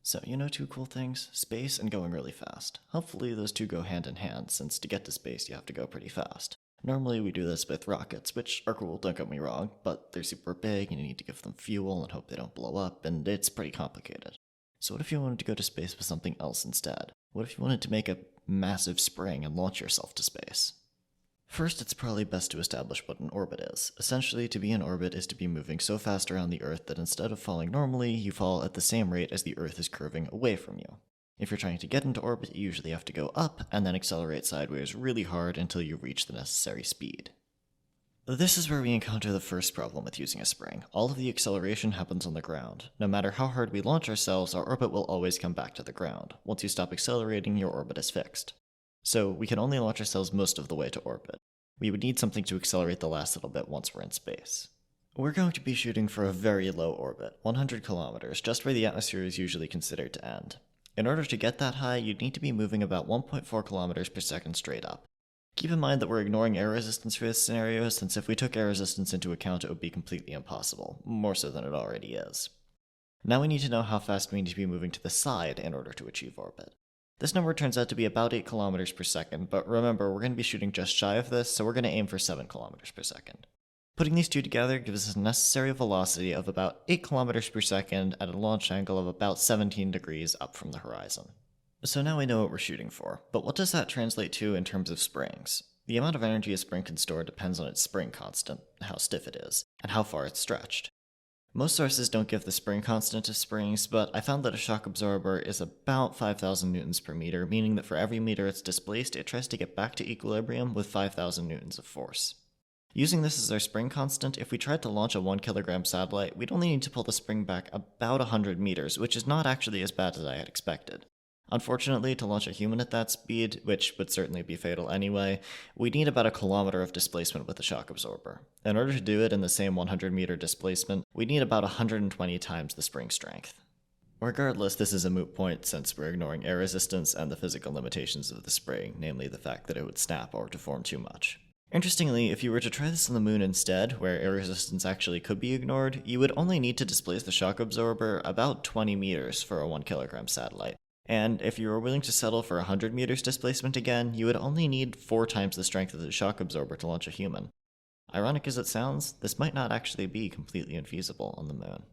So, you know two cool things? Space and going really fast. Hopefully those two go hand in hand, since to get to space you have to go pretty fast. Normally we do this with rockets, which are cool, don't get me wrong, but they're super big and you need to give them fuel and hope they don't blow up, and it's pretty complicated. So what if you wanted to go to space with something else instead? What if you wanted to make a massive spring and launch yourself to space? First, it's probably best to establish what an orbit is. Essentially, to be in orbit is to be moving so fast around the Earth that instead of falling normally, you fall at the same rate as the Earth is curving away from you. If you're trying to get into orbit, you usually have to go up and then accelerate sideways really hard until you reach the necessary speed. This is where we encounter the first problem with using a spring. All of the acceleration happens on the ground. No matter how hard we launch ourselves, our orbit will always come back to the ground. Once you stop accelerating, your orbit is fixed. So we can only launch ourselves most of the way to orbit. We would need something to accelerate the last little bit once we're in space. We're going to be shooting for a very low orbit, 100 kilometers, just where the atmosphere is usually considered to end. In order to get that high, you'd need to be moving about 1.4 kilometers per second straight up. Keep in mind that we're ignoring air resistance for this scenario, since if we took air resistance into account it would be completely impossible, more so than it already is. Now we need to know how fast we need to be moving to the side in order to achieve orbit. This number turns out to be about 8 kilometers per second, but remember, we're going to be shooting just shy of this, so we're going to aim for 7 kilometers per second. Putting these two together gives us a necessary velocity of about 8 kilometers per second at a launch angle of about 17 degrees up from the horizon. So now we know what we're shooting for, but what does that translate to in terms of springs? The amount of energy a spring can store depends on its spring constant, how stiff it is, and how far it's stretched. Most sources don't give the spring constant of springs, but I found that a shock absorber is about 5,000 newtons per meter, meaning that for every meter it's displaced, it tries to get back to equilibrium with 5,000 newtons of force. Using this as our spring constant, if we tried to launch a 1 kilogram satellite, we'd only need to pull the spring back about 100 meters, which is not actually as bad as I had expected. Unfortunately, to launch a human at that speed, which would certainly be fatal anyway, we'd need about a kilometer of displacement with the shock absorber. In order to do it in the same 100-meter displacement, we'd need about 120 times the spring strength. Regardless, this is a moot point since we're ignoring air resistance and the physical limitations of the spring, namely the fact that it would snap or deform too much. Interestingly, if you were to try this on the moon instead, where air resistance actually could be ignored, you would only need to displace the shock absorber about 20 meters for a 1 kilogram satellite. And if you were willing to settle for 100 meters displacement again, you would only need 4 times the strength of the shock absorber to launch a human. Ironic as it sounds, this might not actually be completely infeasible on the moon.